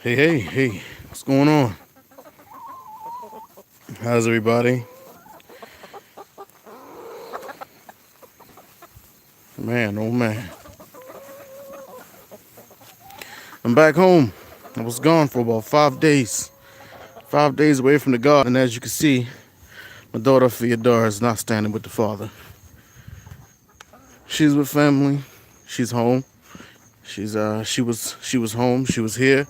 Hey, what's going on? How's everybody? Man, oh man. I'm back home. I was gone for about 5 days. 5 days away from the garden. As you can see, my daughter Feodora is not standing with the father. She's with family. She's home. She was home. She was here,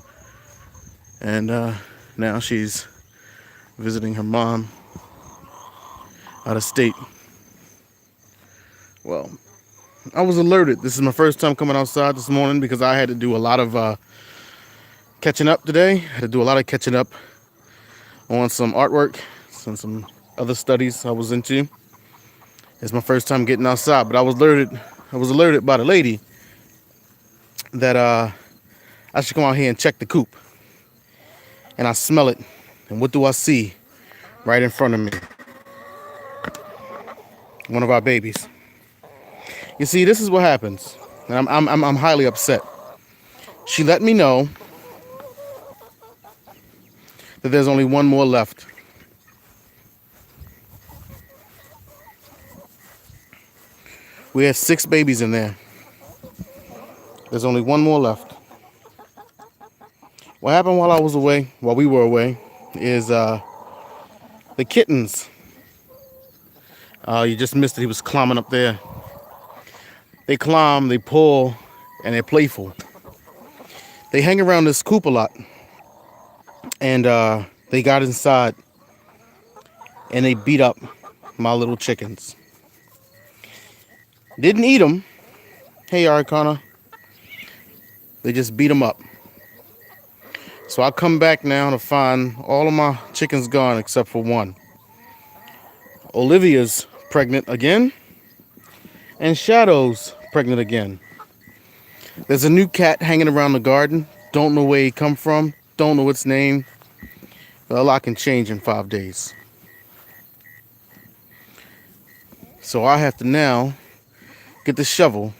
and now she's visiting her mom out of state. Well, I was alerted. This is my first time coming outside this morning because I had to do a lot of catching up today. I had to do a lot of catching up on some artwork, some other studies I was into. It's my first time getting outside, but I was alerted. I was alerted by the lady that I should come out here and check the coop. And I smell it, and what do I see right in front of me? One of our babies. You see, this is what happens, and I'm highly upset. She let me know that there's only one more left. We had 6 babies in there. There's only one more left. What happened while I was away, while we were away, is the kittens. You just missed it. He was climbing up there. They climb, they pull, and they're playful. They hang around this coop a lot. And they got inside and they beat up my little chickens. Didn't eat them. Hey, Arcana. They just beat them up. So I come back now to find all of my chickens gone except for one. Olivia's pregnant again. And Shadow's pregnant again. There's a new cat hanging around the garden. Don't know where he come from. Don't know its name. But a lot can change in 5 days. So I have to now get the shovel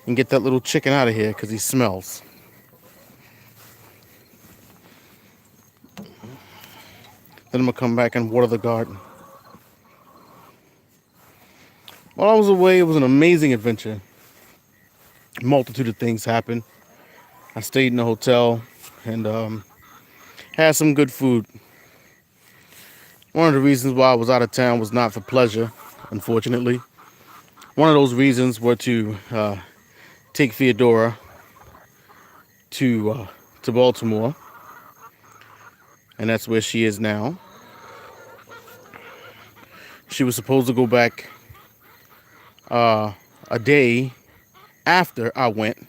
and get that little chicken out of here because he smells. Then I'm going to come back and water the garden. While I was away, it was an amazing adventure. A multitude of things happened. I stayed in a hotel and had some good food. One of the reasons why I was out of town was not for pleasure, unfortunately. One of those reasons were to take Feodora to Baltimore, and that's where she is now. She was supposed to go back a day after I went,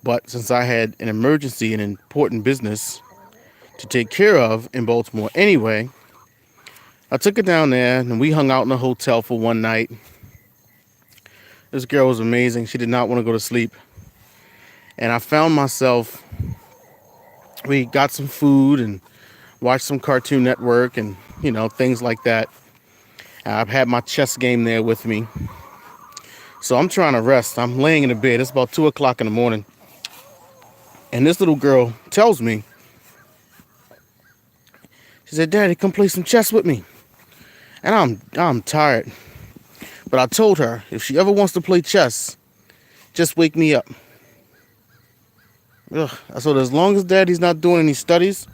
but since I had an emergency and important business to take care of in Baltimore anyway, I took her down there and we hung out in a hotel for one night. This girl was amazing. She did not want to go to sleep. And I found myself, we got some food and watched some Cartoon Network and, things like that. I've had my chess game there with me. So I'm trying to rest. I'm laying in the bed. It's about 2 o'clock in the morning. And this little girl tells me, she said, "Daddy, come play some chess with me." And I'm tired. But I told her, if she ever wants to play chess, just wake me up. Ugh. So as long as Daddy's not doing any studies,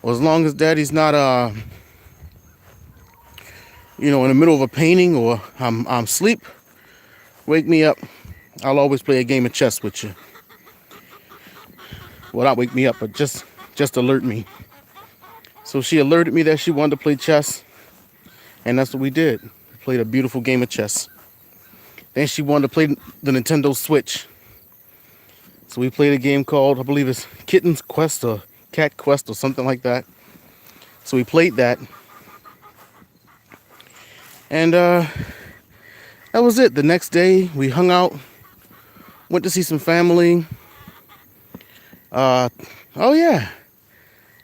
or as long as Daddy's not, in the middle of a painting or I'm asleep, wake me up. I'll always play a game of chess with you. Well, not wake me up, but just alert me. So she alerted me that she wanted to play chess, and that's what we did. We played a beautiful game of chess. Then she wanted to play the Nintendo Switch. So we played a game called, I believe it's Kitten's Quest or Cat Quest or something like that. So we played that. And that was it. The next day we hung out, went to see some family. Oh yeah.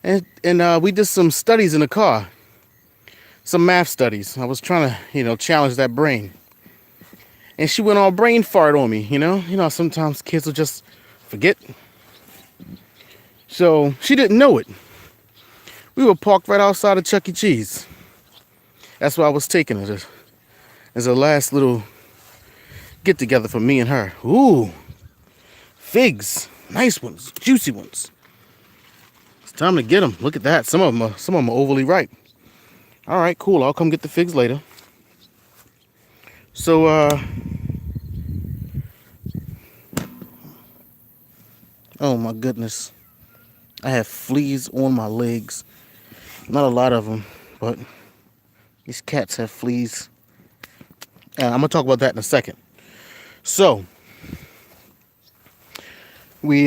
And we did some studies in the car. Some math studies. I was trying to, challenge that brain. And she went all brain fart on me, You know, sometimes kids will just forget. So she didn't know it. We were parked right outside of Chuck E. Cheese. That's why I was taking her as a last little get together for me and her. Ooh, figs, nice ones, juicy ones. It's time to get them. Look at that. Some of them are overly ripe. All right, cool. I'll come get the figs later. So oh my goodness, I have fleas on my legs. Not a lot of them, but these cats have fleas. And I'm gonna talk about that in a second. So we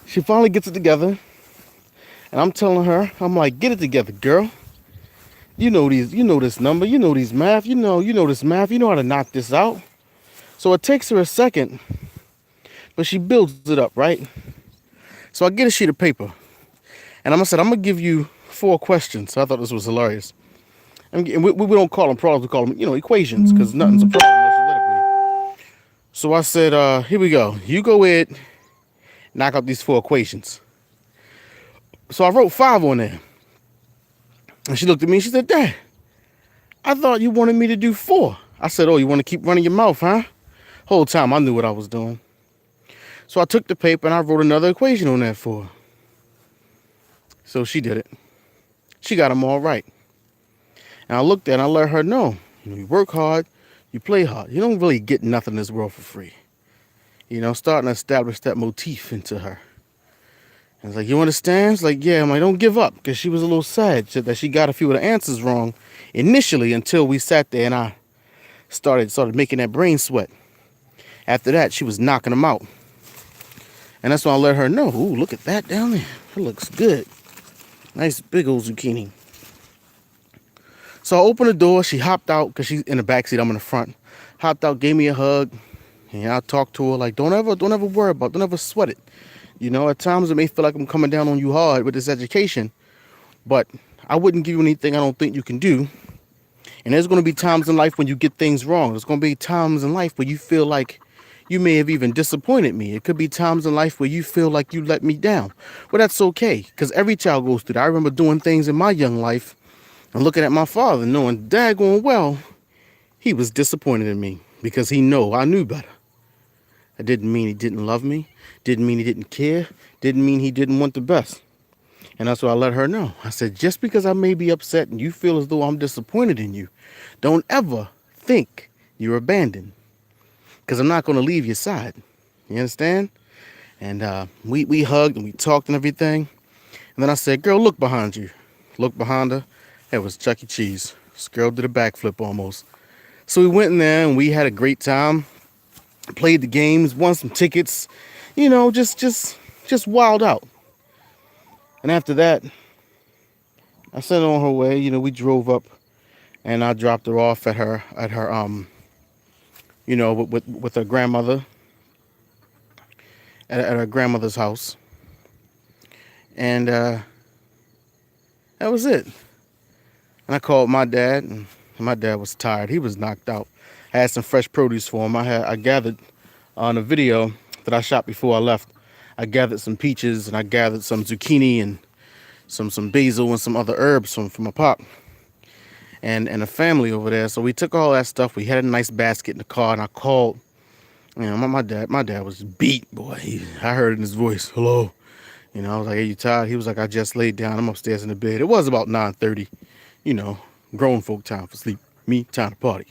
she finally gets it together, and I'm telling her, I'm like, get it together, girl. You know this number, you know these math, you know this math, you know how to knock this out. So it takes her a second, but she builds it up, right? So I get a sheet of paper, and I'm gonna give you 4 questions. So I thought this was hilarious. And we don't call them problems, we call them, equations, because nothing's a problem unless you let it be. So I said, here we go. You go ahead, knock out these 4 equations. So I wrote 5 on there. And she looked at me and she said, Dad, I thought you wanted me to do 4. I said, oh, you want to keep running your mouth, huh? Whole time I knew what I was doing. So I took the paper and I wrote another equation on that for her. So she did it. She got them all right. And I looked at her and I let her know, you work hard, you play hard. You don't really get nothing in this world for free. Starting to establish that motif into her. And it's like, you understand? It's like, yeah. I'm like, don't give up. Because she was a little sad that she got a few of the answers wrong initially until we sat there and I started making that brain sweat. After that, she was knocking them out. And that's when I let her know, ooh, look at that down there. It looks good. Nice big old zucchini. So I opened the door. She hopped out because she's in the back seat. I'm in the front. Hopped out, gave me a hug. And I talked to her like, don't ever worry about it. Don't ever sweat it. At times it may feel like I'm coming down on you hard with this education, but I wouldn't give you anything I don't think you can do. And there's going to be times in life when you get things wrong. There's going to be times in life where you feel like you may have even disappointed me. It could be times in life where you feel like you let me down. Well, that's okay, because every child goes through that. I remember doing things in my young life and looking at my father, knowing daggone well he was disappointed in me because I knew better. That didn't mean he didn't love me. Didn't mean he didn't care. Didn't mean he didn't want the best. And that's what I let her know. I said, just because I may be upset and you feel as though I'm disappointed in you, don't ever think you're abandoned. Because I'm not going to leave your side. You understand? And we hugged and we talked and everything. And then I said, girl, look behind you. Look behind her. It was Chuck E. Cheese. This girl did a backflip almost. So we went in there and we had a great time. Played the games, won some tickets, just wild out. And after that, I sent her on her way. We drove up, and I dropped her off at her with her grandmother at her grandmother's house, and that was it. And I called my dad, and my dad was tired. He was knocked out. I had some fresh produce for him. I gathered on a video that I shot before I left. I gathered some peaches and I gathered some zucchini and some basil and some other herbs from my pop and a family over there. So we took all that stuff. We had a nice basket in the car, and I called. My dad was beat, boy. I heard in his voice, hello. I was like, hey, you tired? He was like, I just laid down. I'm upstairs in the bed. It was about 9:30. Grown folk time for sleep. Me, time to party.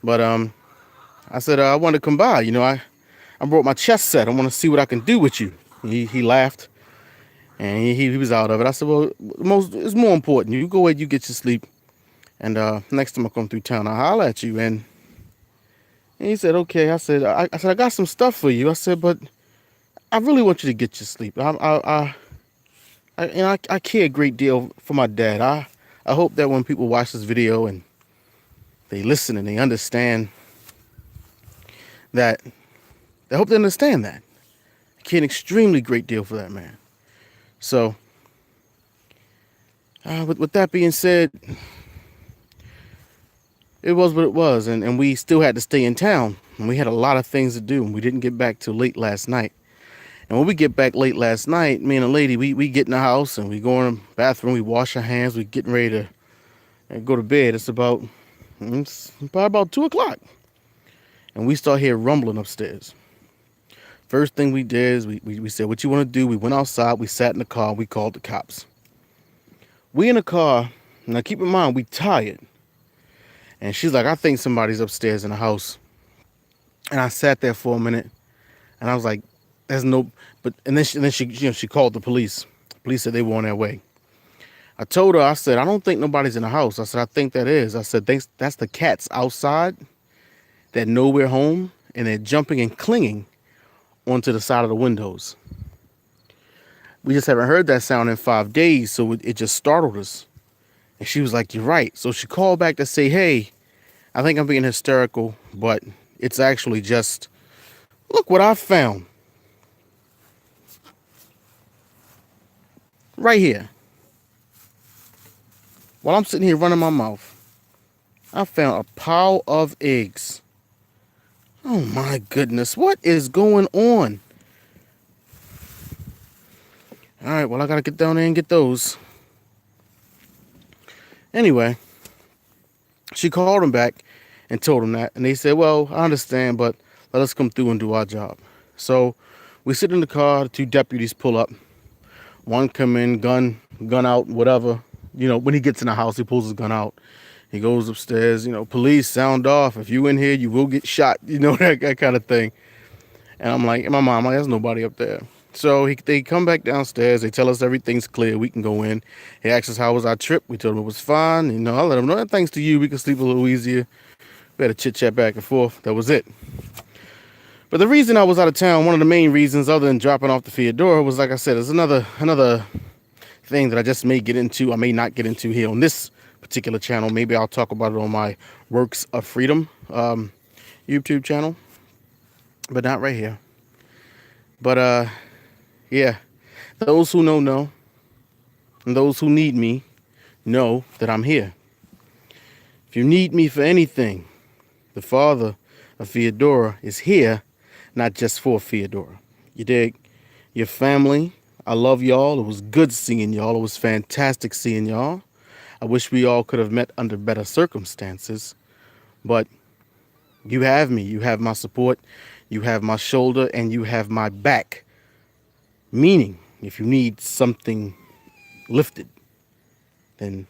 But I said, I wanted to come by. I brought my chess set. I want to see what I can do with you. He laughed, and he was out of it. I said, well, it's more important. You go ahead, you get your sleep. And next time I come through town, I'll holler at you. And he said, okay. I said, I got some stuff for you. I said, but I really want you to get your sleep. I care a great deal for my dad. I hope that when people watch this video and they listen and they understand that, I hope they understand that. I care an extremely great deal for that man. So, with that being said, it was what it was, and we still had to stay in town, and we had a lot of things to do, and we didn't get back till late last night. And when we get back late last night, me and a lady, we get in the house and we go in the bathroom, we wash our hands, we getting ready to go to bed. It's probably about 2 o'clock. And we start hearing rumbling upstairs. First thing we did is we said, what you want to do? We went outside, we sat in the car, we called the cops. We in the car, now keep in mind, we tired. And she's like, I think somebody's upstairs in the house. And I sat there for a minute and I was like, there's no, but, and then she, she called the police. Police said they were on their way. I told her, I said, I don't think nobody's in the house. I said, I think that is. I said, that's the cats outside that know we're home and they're jumping and clinging onto the side of the windows. We just haven't heard that sound in 5 days, so it just startled us. And she was like, you're right. So she called back to say, hey, I think I'm being hysterical, but it's actually just, look what I found. Right here. While I'm sitting here running my mouth, I found a pile of eggs. Oh my goodness, what is going on? All right, well, I gotta get down there and get those. Anyway, she called them back and told them that. And they said, well, I understand, but let us come through and do our job. So we sit in the car, the two deputies pull up. One come in, gun out, whatever. When he gets in the house, he pulls his gun out. He goes upstairs, police, sound off. If you in here, you will get shot, that kind of thing. And I'm like, in my mind, I'm like, there's nobody up there. So they come back downstairs. They tell us everything's clear. We can go in. He asks us how was our trip. We told him it was fine. I let him know that thanks to you, we can sleep a little easier. We had a chit chat back and forth. That was it. But the reason I was out of town, one of the main reasons, other than dropping off the Feodora, was like I said, there's another thing that I just may get into. I may not get into here on this particular channel. Maybe I'll talk about it on my Works of Freedom YouTube channel, but not right here. But yeah, those who know, and those who need me know that I'm here. If you need me for anything, the father of Feodora is here, not just for Feodora. You dig? Your family, I love y'all. It was good seeing y'all. It was fantastic seeing y'all. I wish we all could have met under better circumstances, but you have me. You have my support. You have my shoulder, and you have my back. Meaning, if you need something lifted, then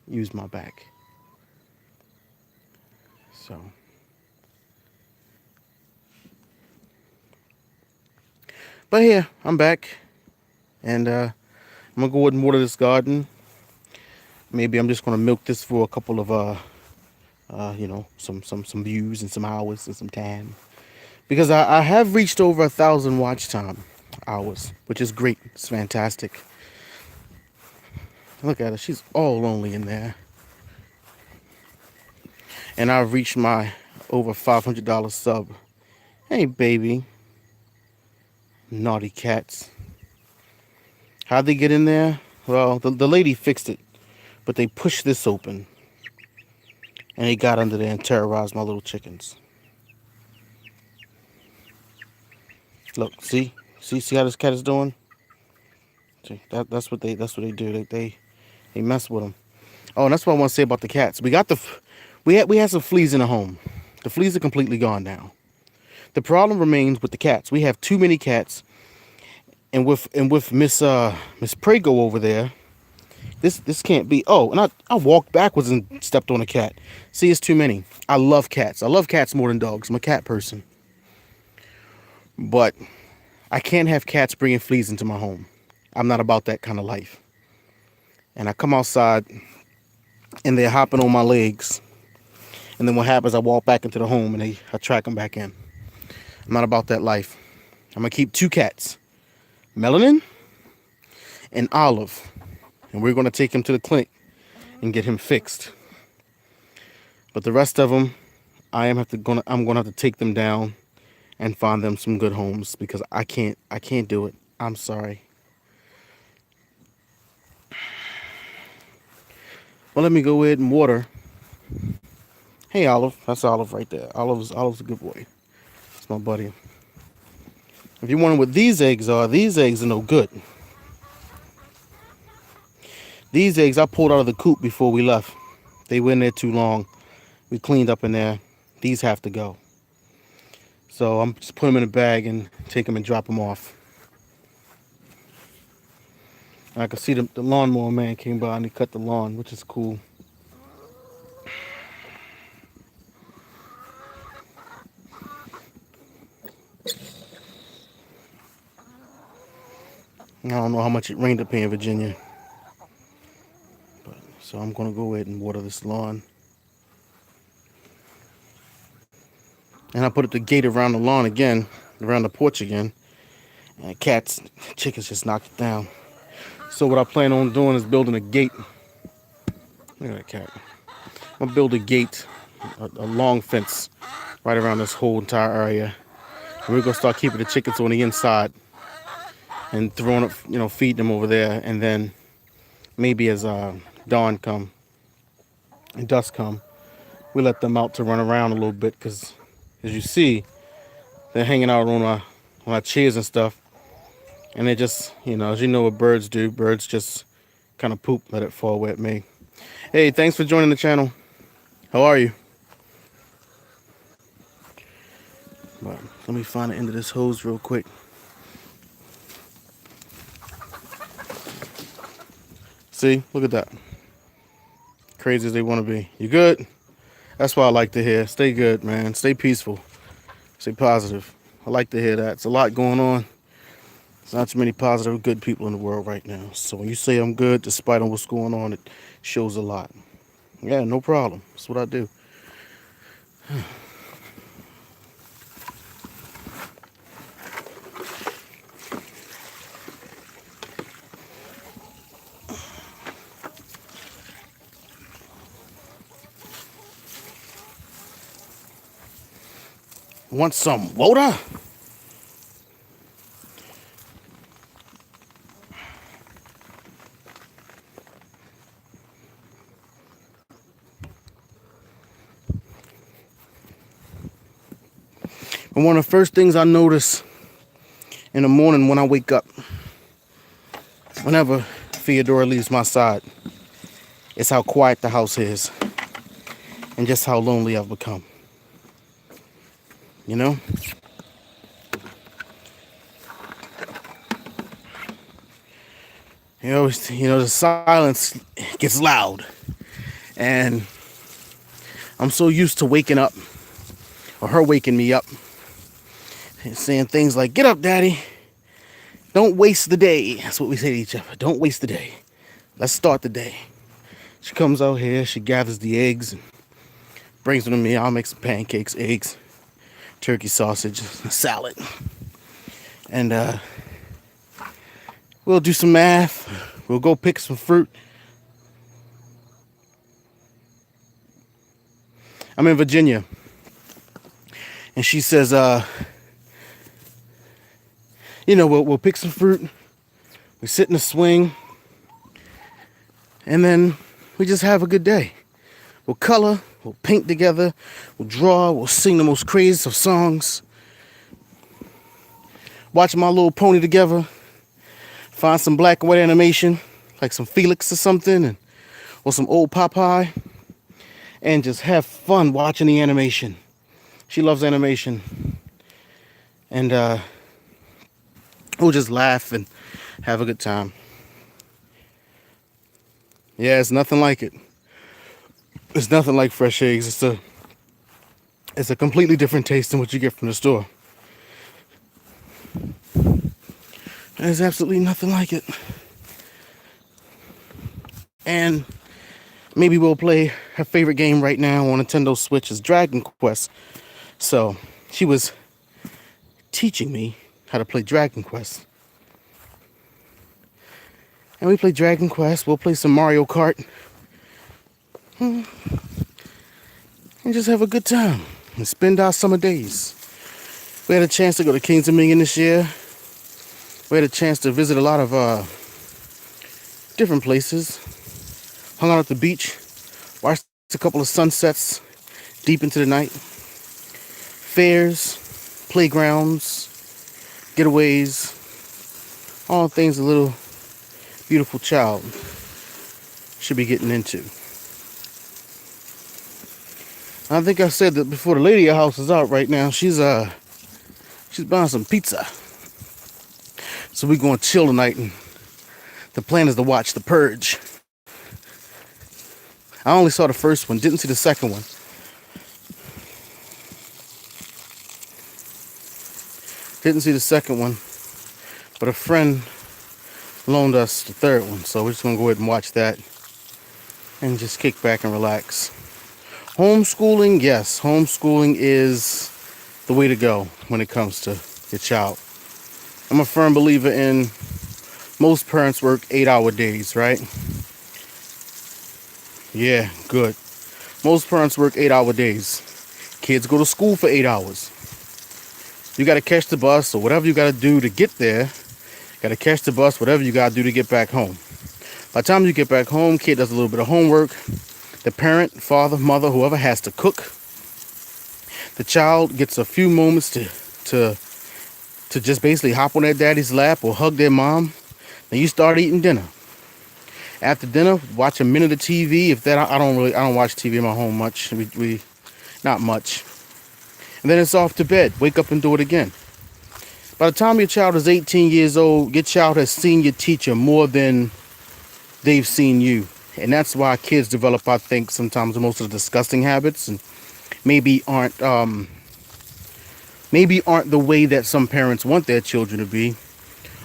use my back. So, but here, I'm back, and I'm gonna go ahead and water this garden. Maybe I'm just gonna milk this for a couple of some views and some hours and some time, because I have reached over 1,000 watch time hours, which is great. It's fantastic. Look at her, she's all lonely in there. And I've reached my over $500 sub. Hey baby, naughty cats. How'd they get in there? Well, the lady fixed it, but they pushed this open and they got under there and terrorized my little chickens. Look, see how this cat is doing? See, that's what they do. They mess with them. Oh, and that's what I want to say about the cats. We had some fleas in the home. The fleas are completely gone now. The problem remains with the cats. We have too many cats, and with Miss Prego over there, this can't be. Oh, and I walked backwards and stepped on a cat. See, it's too many. I love cats. I love cats more than dogs. I'm a cat person. But I can't have cats bringing fleas into my home. I'm not about that kind of life. And I come outside, and they're hopping on my legs. And then what happens, I walk back into the home, and I track them back in. I'm not about that life. I'm going to keep 2 cats, Melanin and Olive. And we're going to take him to the clinic and get him fixed. But the rest of them, I'm going to have to take them down and find them some good homes, because I can't do it. I'm sorry. Well, let me go ahead and water. Hey, Olive. That's Olive right there. Olive's a good boy. That's my buddy. If you wonder what these eggs are no good. These eggs I pulled out of the coop before we left. They were in there too long. We cleaned up in there. These have to go. So I'm just putting them in a bag and take them and drop them off. I can see the lawnmower man came by and he cut the lawn, which is cool. I don't know how much it rained up here in Virginia. So I'm going to go ahead and water this lawn. And I put up the gate around the lawn again, around the porch again. And cats, chickens just knocked it down. So what I plan on doing is building a gate. Look at that cat. I'm going to build a gate, a long fence right around this whole entire area. And we're going to start keeping the chickens on the inside and throwing up, feeding them over there. And then maybe as dawn come and dusk come, we let them out to run around a little bit because, as you see, they're hanging out on our chairs and stuff. And they just, as you know what birds do, birds just kind of poop, let it fall where it may. Hey, thanks for joining the channel. How are you? But let me find the end of this hose real quick. See, look at that. Crazy as they want to be. You good? That's what I like to hear. Stay good, man. Stay peaceful. Stay positive. I like to hear that. It's a lot going on. There's not too many positive, good people in the world right now. So when you say I'm good, despite on what's going on, it shows a lot. Yeah, no problem. That's what I do. Want some water? And one of the first things I notice in the morning when I wake up, whenever Feodora leaves my side, is how quiet the house is and just how lonely I've become. You know? The silence gets loud. And I'm so used to waking up, or her waking me up, and saying things like, "Get up, Daddy. Don't waste the day." That's what we say to each other. Don't waste the day. Let's start the day. She comes out here, she gathers the eggs and brings them to me. I'll make some pancakes, eggs, turkey sausage, salad. And we'll do some math. We'll go pick some fruit. I'm in Virginia. And she says, we'll pick some fruit. We sit in the swing. And then we just have a good day. We'll color. We'll paint together. We'll draw. We'll sing the most craziest of songs. Watch My Little Pony together. Find some black and white animation, like some Felix or something, or some old Popeye. And just have fun watching the animation. She loves animation. And we'll just laugh and have a good time. Yeah, it's nothing like it. It's nothing like fresh eggs. It's a completely different taste than what you get from the store. There's absolutely nothing like it. And maybe we'll play her favorite game right now on Nintendo Switch is Dragon Quest. So she was teaching me how to play Dragon Quest. And we play Dragon Quest. We'll play some Mario Kart. And just have a good time. And spend our summer days. We had a chance to go to Kings Dominion this year. We had a chance to visit a lot of different places. Hung out at the beach. Watched a couple of sunsets deep into the night. Fairs. Playgrounds. getaways, all things a little beautiful child should be getting into. I think I said that before. The lady at house is out right now. She's buying some pizza. So we're going to chill tonight, and the plan is to watch The Purge. I only saw the first one, didn't see the second one. Didn't see the second one, but a friend loaned us the third one, so we're just going to go ahead and watch that and just kick back and relax. Homeschooling, yes, homeschooling is the way to go when it comes to your child. I'm a firm believer in most parents work 8-hour days, right? Yeah, good. Most parents work 8-hour days. Kids go to school for 8 hours. You got to catch the bus or whatever you got to do to get there. Got to catch the bus, whatever you got to do to get back home. By the time you get back home, kid does a little bit of homework. The parent, father, mother, whoever has to cook. The child gets a few moments to just basically hop on their daddy's lap or hug their mom. Then you start eating dinner. After dinner, watch a minute of TV. If that, I don't watch TV in my home much. We not much. And then it's off to bed. Wake up and do it again. By the time your child is 18 years old, your child has seen your teacher more than they've seen you. And that's why kids develop, I think, sometimes most of the disgusting habits and maybe aren't the way that some parents want their children to be.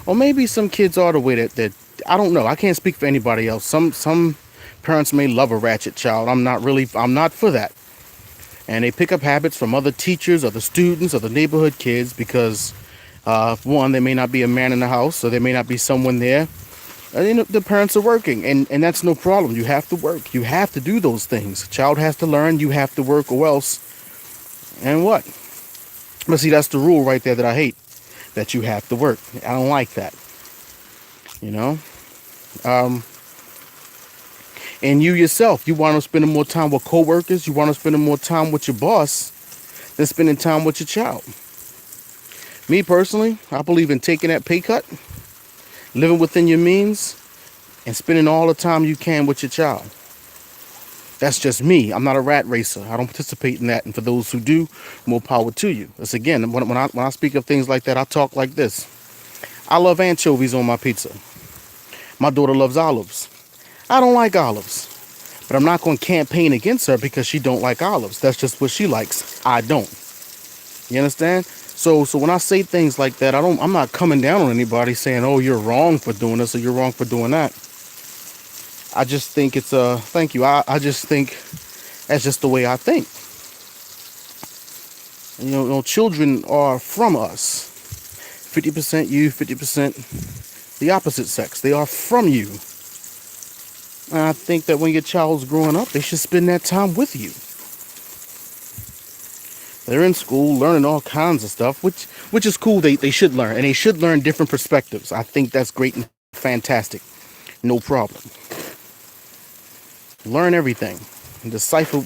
Or maybe some kids are the way that I don't know. I can't speak for anybody else. Some parents may love a ratchet child. I'm not for that. And they pick up habits from other teachers, other students, other neighborhood kids because, one, there may not be a man in the house, or there may not be someone there. And the parents are working, and that's no problem. You have to work. You have to do those things. A child has to learn. You have to work, or else. And what? But see, that's the rule right there that I hate. That you have to work. I don't like that. You know? And you yourself, you want to spend more time with coworkers, you want to spend more time with your boss than spending time with your child. Me personally, I believe in taking that pay cut, living within your means, and spending all the time you can with your child. That's just me. I'm not a rat racer. I don't participate in that. And for those who do, more power to you. That's again, when I speak of things like that, I talk like this. I love anchovies on my pizza. My daughter loves olives. I don't like olives, but I'm not going to campaign against her because she don't like olives. That's just what she likes. I don't. You understand? So when I say things like that, I'm not coming down on anybody saying, "Oh, you're wrong for doing this or you're wrong for doing that." I just think it's thank you. I just think that's just the way I think. You know, children are from us. 50% you, 50% the opposite sex. They are from you. And I think that when your child's growing up, they should spend that time with you. They're in school learning all kinds of stuff, which is cool. They should learn, and they should learn different perspectives. I think that's great and fantastic. No problem. Learn everything and decipher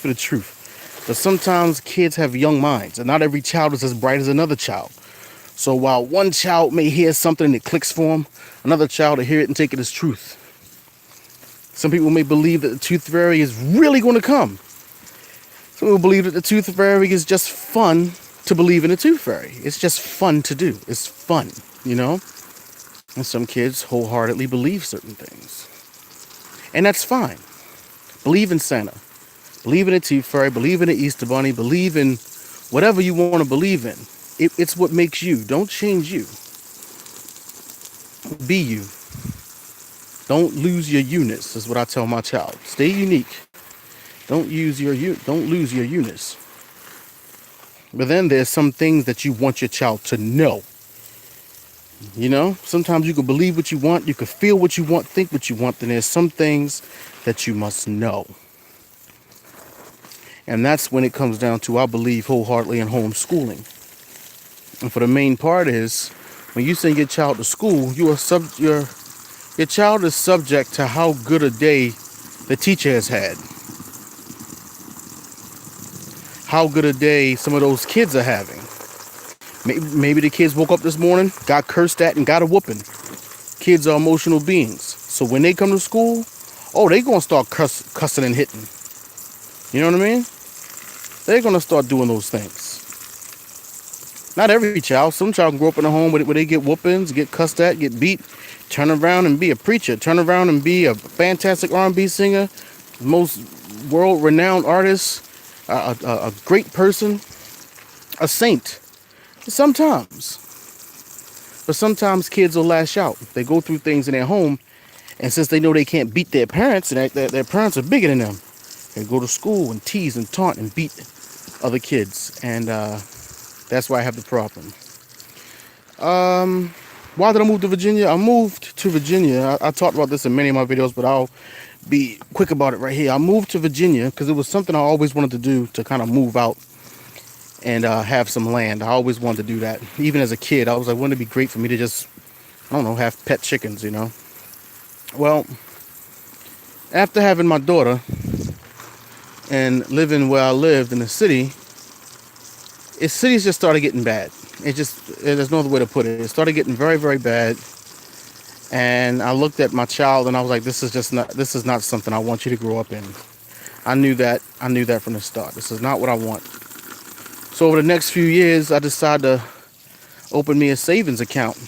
the truth. But sometimes kids have young minds, and not every child is as bright as another child. So while one child may hear something that clicks for them, another child will hear it and take it as truth. Some people may believe that the tooth fairy is really going to come. Some people believe that the tooth fairy is just fun to believe in a tooth fairy. It's just fun to do. It's fun, you know? And some kids wholeheartedly believe certain things. And that's fine. Believe in Santa. Believe in a tooth fairy. Believe in the Easter Bunny. Believe in whatever you want to believe in. It's what makes you. Don't change you. Be you. Don't lose your uniqueness, is what I tell my child. Stay unique. Don't lose your uniqueness. But then there's some things that you want your child to know. You know, sometimes you can believe what you want, you can feel what you want, think what you want, then there's some things that you must know. And that's when it comes down to, I believe wholeheartedly in homeschooling. And for the main part is, when you send your child to school, your child is subject to how good a day the teacher has had. How good a day some of those kids are having. Maybe the kids woke up this morning, got cursed at, and got a whooping. Kids are emotional beings. So when they come to school, oh, they going to start cussing and hitting. You know what I mean? They're going to start doing those things. Not every child. Some child can grow up in a home where they get whoopings, get cussed at, get beat, turn around and be a preacher, turn around and be a fantastic R&B singer, most world-renowned artist, a great person, a saint. Sometimes. But sometimes kids will lash out. They go through things in their home, and since they know they can't beat their parents, and their parents are bigger than them, they go to school and tease and taunt and beat other kids. And that's why I have the problem. Why did I move to Virginia? I moved to Virginia. I talked about this in many of my videos, but I'll be quick about it right here. I moved to Virginia because it was something I always wanted to do, to kind of move out and have some land. I always wanted to do that. Even as a kid, I was like, wouldn't it be great for me to just, I don't know, have pet chickens, you know? Well, after having my daughter and living where I lived in the city, cities just started getting bad. There's no other way to put it. It started getting very, very bad. And I looked at my child and I was like, this is not something I want you to grow up in. I knew that from the start. This is not what I want. So over the next few years, I decided to open me a savings account.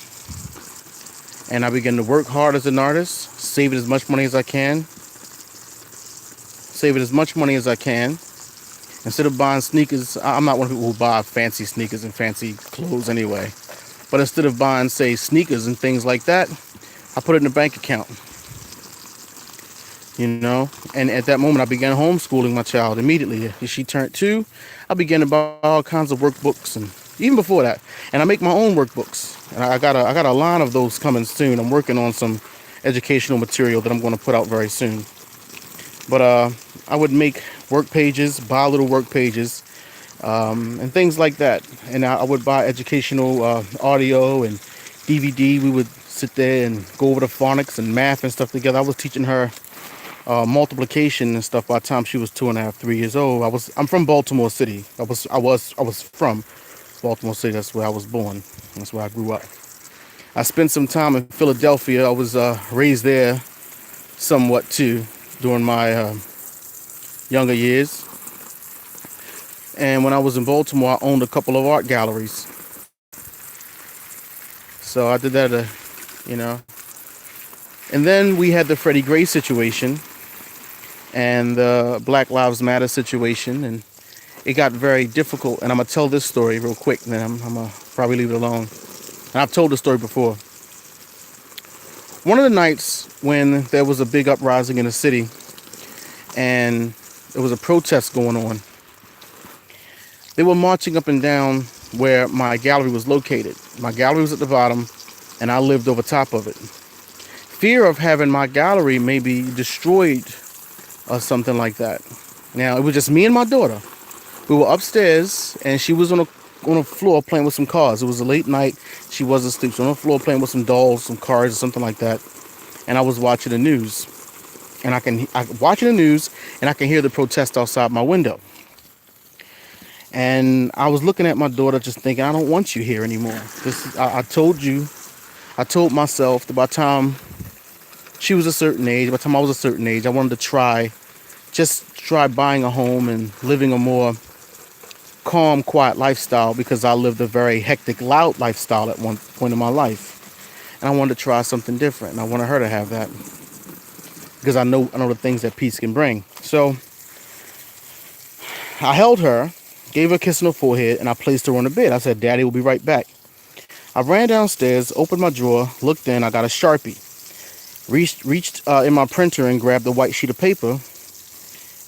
And I began to work hard as an artist, saving as much money as I can. Instead of buying sneakers, I'm not one of the people who buy fancy sneakers and fancy clothes anyway. But instead of buying, say, sneakers and things like that, I put it in a bank account. You know, and at that moment I began homeschooling my child immediately. As she turned 2, I began to buy all kinds of workbooks, and even before that. And I make my own workbooks. And I got a line of those coming soon. I'm working on some educational material that I'm going to put out very soon. But I would make work pages, buy little work pages, and things like that. And I would buy educational audio and DVD. We would sit there and go over the phonics and math and stuff together. I was teaching her multiplication and stuff by the time she was 2.5, 3 years old. I'm from Baltimore City. I was from Baltimore City. That's where I was born. That's where I grew up. I spent some time in Philadelphia. I was raised there somewhat too during my younger years. And when I was in Baltimore, I owned a couple of art galleries. So I did that, you know. And then we had the Freddie Gray situation and the Black Lives Matter situation, and it got very difficult. And I'm going to tell this story real quick, and then I'm going to probably leave it alone. And I've told the story before. One of the nights when there was a big uprising in the city and there was a protest going on, they were marching up and down where my gallery was located. My gallery was at the bottom, and I lived over top of it. Fear of having my gallery maybe destroyed or something like that. Now, it was just me and my daughter. We were upstairs, and she was on a floor playing with some cars. It was a late night. She wasn't asleep. So on the floor playing with some dolls, some cars, or something like that. And I was watching the news. And I watching the news, and I can hear the protest outside my window. And I was looking at my daughter, just thinking, I don't want you here anymore. I told myself that by the time she was a certain age, by the time I was a certain age, I wanted to try buying a home and living a more calm, quiet lifestyle, because I lived a very hectic, loud lifestyle at one point in my life. And I wanted to try something different, and I wanted her to have that, because I know the things that peace can bring. So I held her, gave her a kiss on the forehead, and I placed her on the bed. I said, Daddy will be right back. I ran downstairs, opened my drawer, looked in, I got a Sharpie. Reached in my printer and grabbed a white sheet of paper,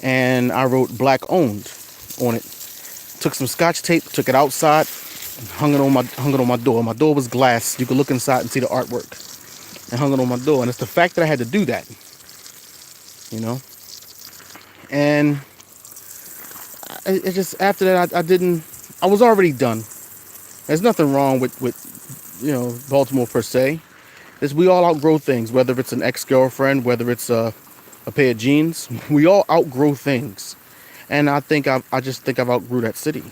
and I wrote Black Owned on it. Took some Scotch tape, took it outside, hung it on my door. My door was glass. You could look inside and see the artwork. And hung it on my door. And it's the fact that I had to do that, you know. And it just, after that, I was already done. There's nothing wrong with Baltimore per se. We all outgrow things, whether it's an ex-girlfriend, whether it's a pair of jeans. We all outgrow things. And I just think I've outgrew that city.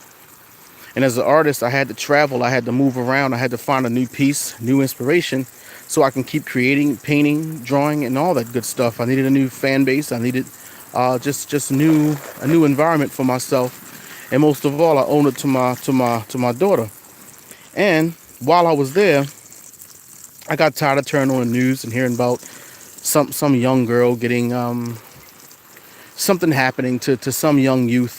And as an artist, I had to travel, I had to move around, I had to find a new piece, new inspiration, so I can keep creating, painting, drawing, and all that good stuff. I needed a new fan base. I needed just a new environment for myself, and most of all, I owe it to my daughter. And while I was there, I got tired of turning on the news and hearing about some young girl getting something happening to some young youth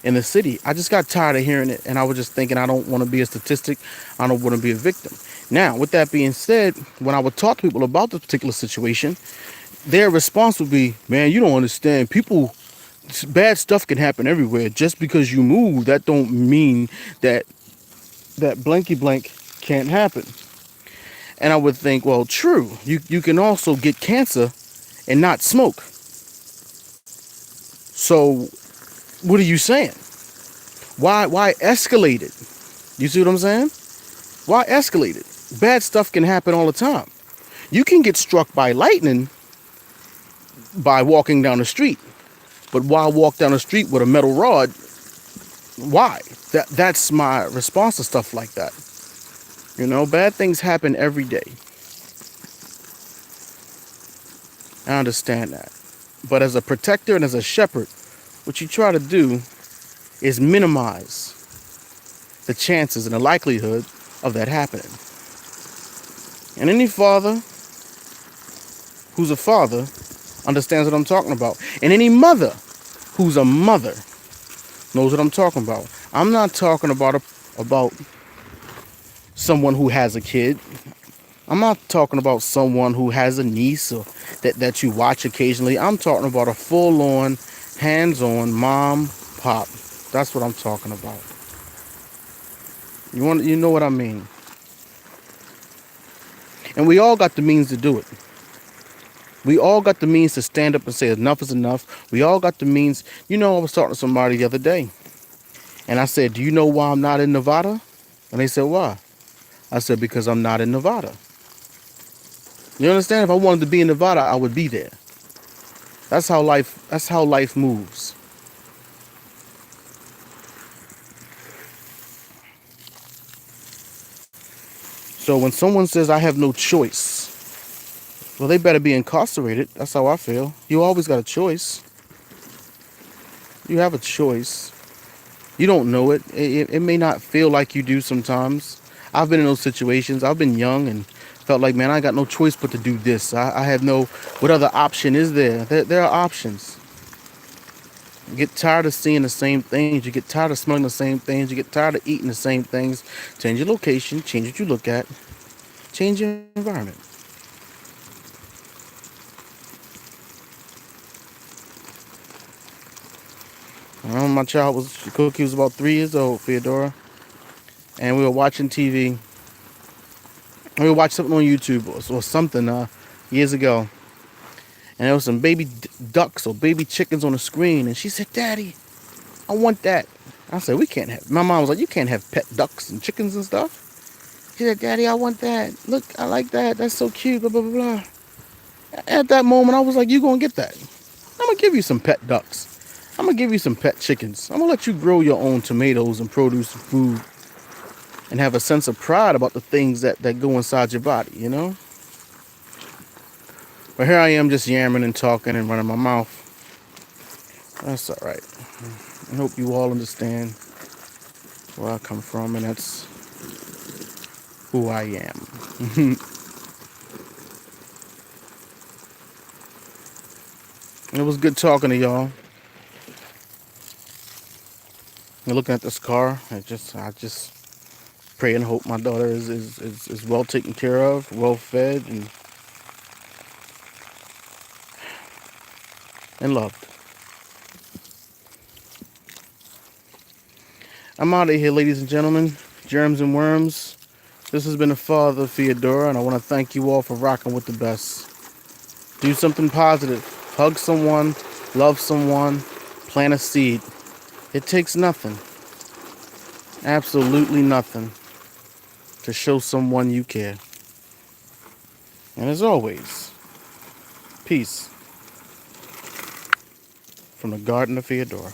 in the city. I just got tired of hearing it, and I was just thinking, I don't want to be a statistic. I don't want to be a victim. Now, with that being said, when I would talk to people about this particular situation, their response would be, "Man, you don't understand. People, bad stuff can happen everywhere. Just because you move, that don't mean that blanky blank can't happen." And I would think, well, true. You can also get cancer and not smoke. So what are you saying? Why escalate it? You see what I'm saying? Why escalate it? Bad stuff can happen all the time. You can get struck by lightning by walking down the street. But why walk down the street with a metal rod? Why? That's my response to stuff like that. Bad things happen every day. I understand that. But as a protector and as a shepherd, what you try to do is minimize the chances and the likelihood of that happening. And any father who's a father understands what I'm talking about. And any mother who's a mother knows what I'm talking about. I'm not talking about someone who has a kid. I'm not talking about someone who has a niece or that you watch occasionally. I'm talking about a full-on, hands-on mom, pop. That's what I'm talking about. You know what I mean? And we all got the means to do it. We all got the means to stand up and say enough is enough. We all got the means. I was talking to somebody the other day, and I said, "Do you know why I'm not in Nevada?" And they said, "Why?" I said, "Because I'm not in Nevada." You understand? If I wanted to be in Nevada, I would be there. That's how life moves. So when someone says I have no choice, well, they better be incarcerated. That's how I feel. You always got a choice. You have a choice. You don't know it. It may not feel like you do sometimes. I've been in those situations. I've been young and felt like, man, I got no choice but to do this. I have no, what other option is there? There are options. You get tired of seeing the same things. You get tired of smelling the same things. You get tired of eating the same things. Change your location. Change what you look at. Change your environment. My child Cookie was about 3 years old, Feodora, and we were watching TV. We watched something on YouTube or something years ago, and there was some baby ducks or baby chickens on the screen, and she said, "Daddy, I want that." I said, "We can't have." My mom was like, "You can't have pet ducks and chickens and stuff." She said, "Daddy, I want that. Look, I like that. That's so cute." Blah blah blah blah. At that moment, I was like, "You gonna get that? I'm gonna give you some pet ducks. I'm gonna give you some pet chickens. I'm gonna let you grow your own tomatoes and produce and food, and have a sense of pride about the things that go inside your body, you know?" But here I am just yammering and talking and running my mouth. That's all right. I hope you all understand where I come from, and that's who I am. It was good talking to y'all. And looking at this car, I just pray and hope my daughter is well taken care of, well fed, and loved. I'm out of here, ladies and gentlemen, germs and worms. This has been the father of Feodora, and I want to thank you all for rocking with the best. Do something positive. Hug someone, love someone, plant a seed. It takes nothing, absolutely nothing, to show someone you care. And as always, peace from the Garden of Feodora.